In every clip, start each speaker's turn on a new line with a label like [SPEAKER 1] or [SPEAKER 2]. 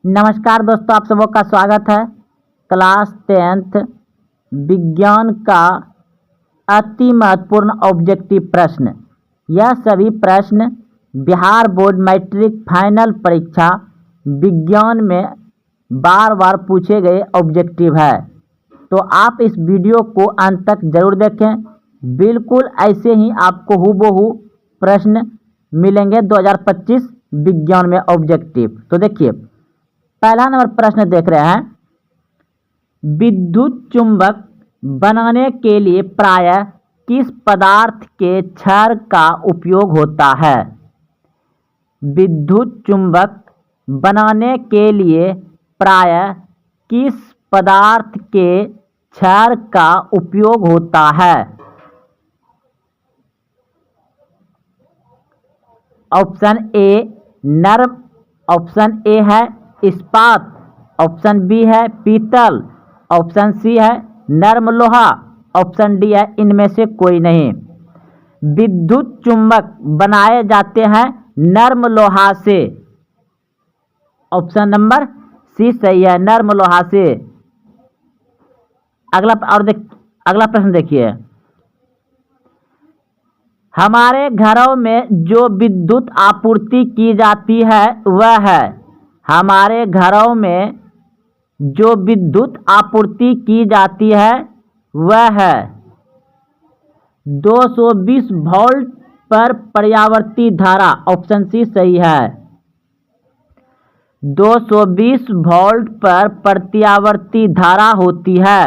[SPEAKER 1] नमस्कार दोस्तों, आप सबों का स्वागत है। क्लास 10th विज्ञान का अति महत्वपूर्ण ऑब्जेक्टिव प्रश्न। यह सभी प्रश्न बिहार बोर्ड मैट्रिक फाइनल परीक्षा विज्ञान में बार बार पूछे गए ऑब्जेक्टिव है। तो आप इस वीडियो को अंत तक जरूर देखें। बिल्कुल ऐसे ही आपको हूबहू प्रश्न मिलेंगे 2025 विज्ञान में ऑब्जेक्टिव। तो देखिए, पहला नंबर प्रश्न देख रहे हैं। विद्युत चुंबक बनाने के लिए प्रायः किस पदार्थ के क्षार का उपयोग होता है? विद्युत चुंबक बनाने के लिए प्रायः किस पदार्थ के क्षार का उपयोग होता है? ऑप्शन ए नर्म, ऑप्शन ए है इस्पात, ऑप्शन बी है पीतल, ऑप्शन सी है नर्म लोहा, ऑप्शन डी है इनमें से कोई नहीं। विद्युत चुंबक बनाए जाते हैं नर्म लोहा से। ऑप्शन नंबर सी सही है, नर्म लोहा से। अगला प्रश्न देखिए। हमारे घरों में जो विद्युत आपूर्ति की जाती है वह है। हमारे घरों में जो विद्युत आपूर्ति की जाती है वह है 220 वोल्ट पर पर्यावर्ती धारा। ऑप्शन सी सही है, 220 वोल्ट पर प्रत्यावर्ती धारा होती है।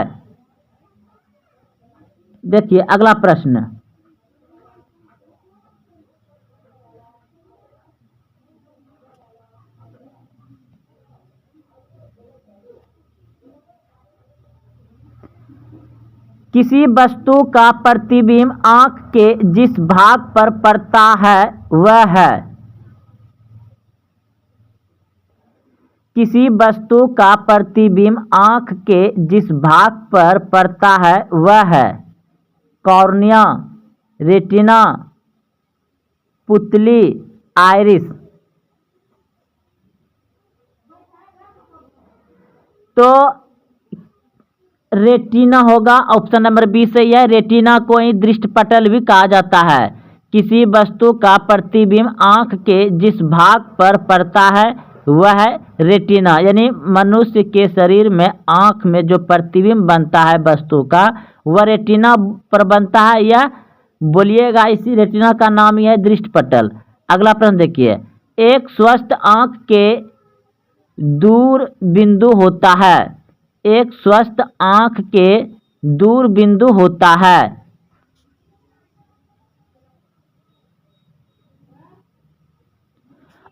[SPEAKER 1] देखिए अगला प्रश्न। किसी वस्तु का प्रतिबिंब आँख के जिस भाग पर पड़ता है वह है। किसी वस्तु का प्रतिबिंब आँख के जिस भाग पर पड़ता है वह है कॉर्निया, रेटिना, पुतली, आइरिस। तो रेटिना होगा, ऑप्शन नंबर बी सही है। रेटिना को ही दृष्टिपटल भी कहा जाता है। किसी वस्तु का प्रतिबिंब आँख के जिस भाग पर पड़ता है वह है रेटिना, यानी मनुष्य के शरीर में आँख में जो प्रतिबिंब बनता है वस्तु का वह रेटिना पर बनता है, या बोलिएगा इसी रेटिना का नाम ही है दृष्टिपटल। अगला प्रश्न देखिए। एक स्वस्थ आँख के दूर बिंदु होता है। एक स्वस्थ आँख के दूर बिंदु होता है।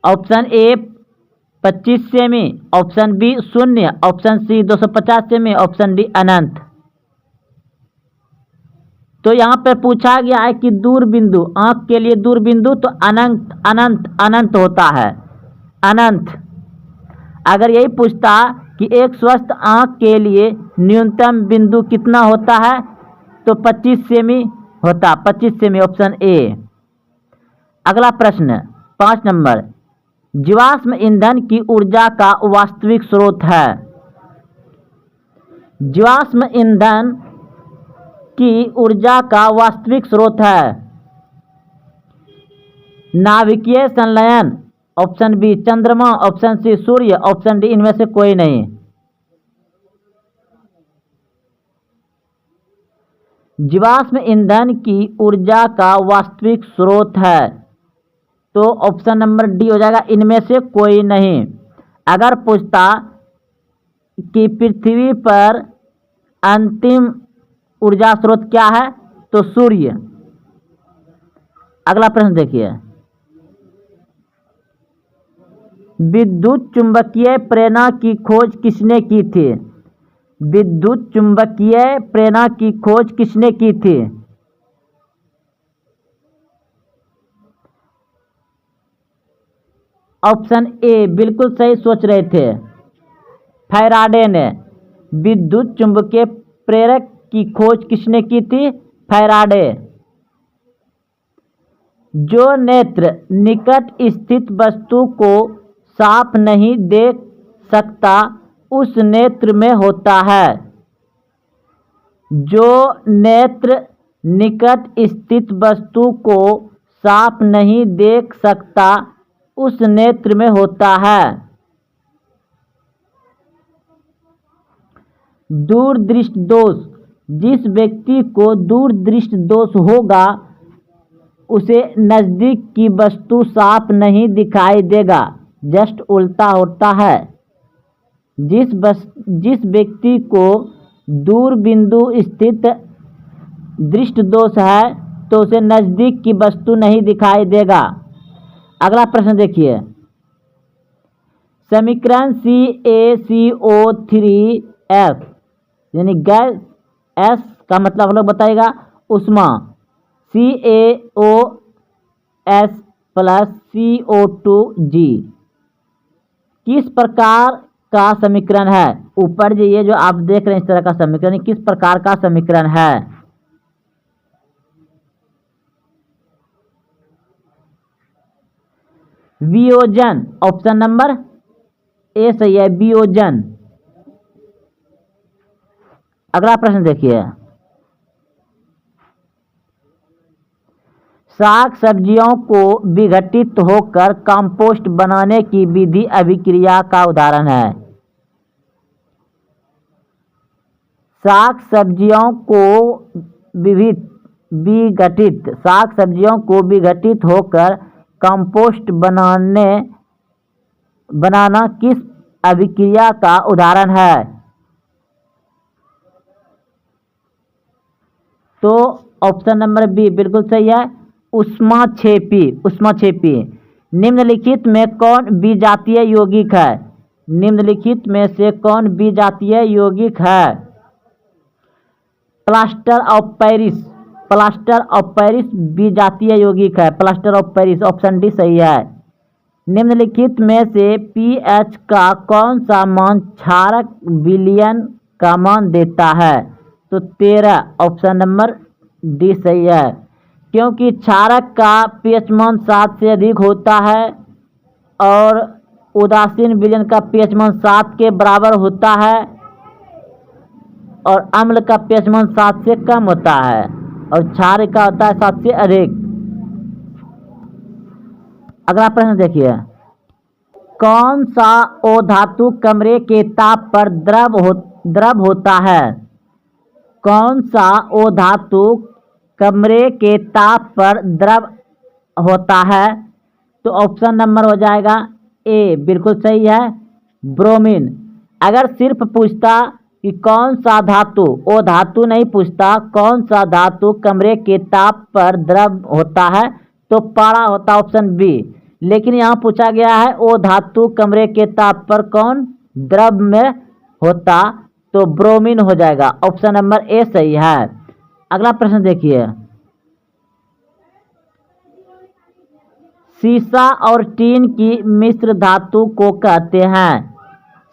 [SPEAKER 1] ऑप्शन ए 25 सेमी, ऑप्शन बी 0, ऑप्शन सी 250 सेमी, ऑप्शन डी अनंत। तो यहाँ पर पूछा गया है कि दूर बिंदु, आँख के लिए दूर बिंदु तो अनंत अनंत अनंत होता है, अनंत। अगर यही पूछता कि एक स्वस्थ आँख के लिए न्यूनतम बिंदु कितना होता है तो 25 सेमी होता, 25 सेमी, ऑप्शन ए। अगला प्रश्न 5 नंबर। जीवाश्म ईंधन की ऊर्जा का वास्तविक स्रोत है। जीवाश्म ईंधन की ऊर्जा का वास्तविक स्रोत है नाभिकीय संलयन, ऑप्शन बी चंद्रमा, ऑप्शन सी सूर्य, ऑप्शन डी इनमें से कोई नहीं। जीवाश्म ईंधन की ऊर्जा का वास्तविक स्रोत है तो ऑप्शन नंबर डी हो जाएगा, इनमें से कोई नहीं। अगर पूछता कि पृथ्वी पर अंतिम ऊर्जा स्रोत क्या है तो सूर्य। अगला प्रश्न देखिए। विद्युत चुंबकीय प्रेरणा की खोज किसने की थी? विद्युत चुंबकीय प्रेरणा की खोज किसने की थी? ऑप्शन ए बिल्कुल सही सोच रहे थे, फैराडे ने। विद्युत चुंबकीय प्रेरक की खोज किसने की थी? फैराडे। जो नेत्र निकट स्थित वस्तु को साफ नहीं देख सकता उस नेत्र में होता है। जो नेत्र निकट स्थित वस्तु को साफ नहीं देख सकता उस नेत्र में होता है। दूरदृष्टि दोष, जिस व्यक्ति को दूरदृष्टि दोष होगा उसे नज़दीक की वस्तु साफ नहीं दिखाई देगा। जस्ट उल्टा होता है। जिस व्यक्ति को दूर बिंदु स्थित दृष्टि दोष है तो उसे नज़दीक की वस्तु नहीं दिखाई देगा। अगला प्रश्न देखिए, समीकरण CaCO3F यानी गैस, S का मतलब हम लोग बताएगा उष्मा, CaOS प्लस CO2G किस प्रकार का समीकरण है? ऊपर ये जो आप देख रहे हैं इस तरह का समीकरण किस प्रकार का समीकरण है? वियोजन। ऑप्शन नंबर ए सही है, वियोजन। अगला प्रश्न देखिए, साग सब्जियों को विघटित होकर कंपोस्ट बनाने की विधि अभिक्रिया का उदाहरण है। साग सब्जियों को विघटित होकर कंपोस्ट बनाना किस अभिक्रिया का उदाहरण है? तो ऑप्शन नंबर बी बिल्कुल सही है, ऊष्माक्षेपी। निम्नलिखित में कौन विजातीय यौगिक है? निम्नलिखित में से कौन विजातीय यौगिक है? प्लास्टर ऑफ पेरिस विजातीय यौगिक है, plaster of Paris. Option D सही है। निम्नलिखित में से pH का कौन सा मान क्षारक विलयन का मान देता है? तो 13। ऑप्शन नंबर डी सही है, क्योंकि क्षारक का pH मान 7 से अधिक होता है और उदासीन विलयन का pH मान 7 के बराबर होता है और अम्ल का pH मान 7 से कम होता है और क्षार का होता है 7 से अधिक। अगला प्रश्न देखिए, कौन सा अधातु कमरे के ताप पर द्रव होता है? कौन सा अधातु कमरे के ताप पर द्रव होता है? तो ऑप्शन नंबर हो जाएगा ए, बिल्कुल सही है, ब्रोमीन। अगर सिर्फ पूछता कि कौन सा धातु, ओ धातु नहीं पूछता, कौन सा धातु कमरे के ताप पर द्रव होता है तो पारा होता ऑप्शन बी। लेकिन यहाँ पूछा गया है ओ धातु कमरे के ताप पर कौन द्रव में होता, तो ब्रोमीन हो जाएगा। ऑप्शन नंबर ए सही है। अगला प्रश्न देखिए, सीसा और टीन की मिश्र धातु को कहते हैं?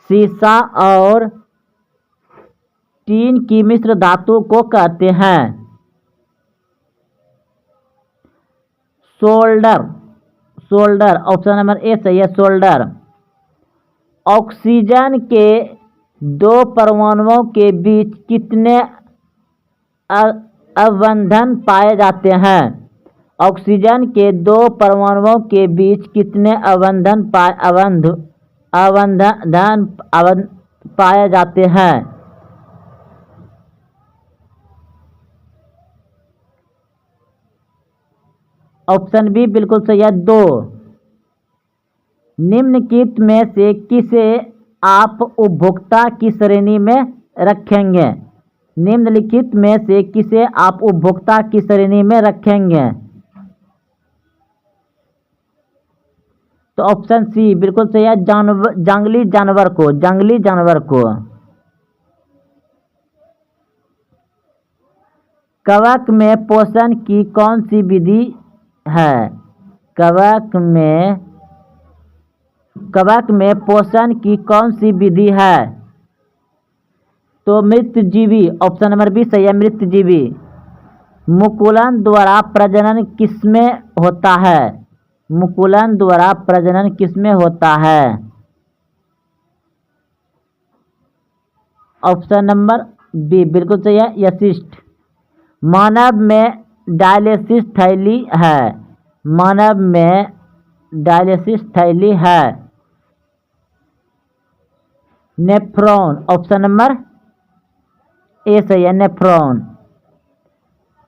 [SPEAKER 1] सीसा और टीन की मिश्र धातु को कहते हैं सोल्डर। ऑप्शन नंबर ए सही है, सोल्डर। ऑक्सीजन के दो परमाणुओं के बीच कितने अवबंधन पाए जाते हैं? ऑक्सीजन के दो परमाणुओं के बीच कितने अवबंधन पाए जाते हैं? ऑप्शन बी बिल्कुल सही है, 2। निम्नलिखित में से किसे आप उपभोक्ता की श्रेणी में रखेंगे? निम्नलिखित में से किसे आप उपभोक्ता की श्रेणी में रखेंगे? तो ऑप्शन सी बिल्कुल सही है, जंगली जानवर को। कवक में पोषण की कौन सी विधि है? कवक में पोषण की कौन सी विधि है? तो मृतजीवी। ऑप्शन नंबर बी सही है, मृतजीवी। मुकुलन द्वारा प्रजनन किसमें होता है? मुकुलन द्वारा प्रजनन किसमें होता है? ऑप्शन नंबर बी बिल्कुल सही है, यशिष्ट। मानव में डायलिसिस थैली है, मानव में डायलिसिस थैली है, नेफ्रॉन। ऑप्शन नंबर ए सही है, नेफ्रॉन।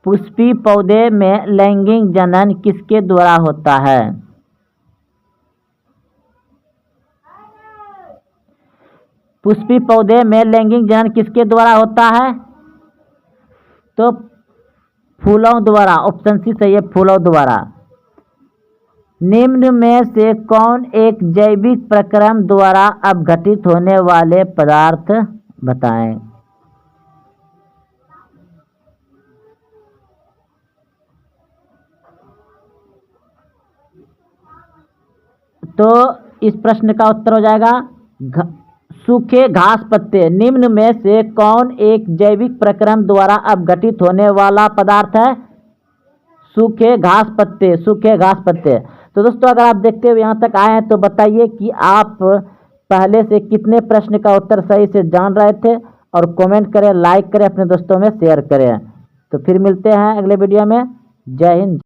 [SPEAKER 1] पुष्पी पौधे में लैंगिक जनन किसके द्वारा होता है? पुष्पी पौधे में लैंगिक जनन किसके द्वारा होता है? तो फूलों द्वारा। ऑप्शन सी सही है, फूलों द्वारा। निम्न में से कौन एक जैविक प्रक्रम द्वारा अपघटित होने वाले पदार्थ बताएं? तो इस प्रश्न का उत्तर हो जाएगा सूखे घास पत्ते। निम्न में से कौन एक जैविक प्रक्रम द्वारा अपघटित होने वाला पदार्थ है? सूखे घास पत्ते, सूखे घास पत्ते। तो दोस्तों अगर आप देखते हुए यहाँ तक आए हैं तो बताइए कि आप पहले से कितने प्रश्न का उत्तर सही से जान रहे थे, और कमेंट करें, लाइक करें, अपने दोस्तों में शेयर करें। तो फिर मिलते हैं अगले वीडियो में। जय हिंद।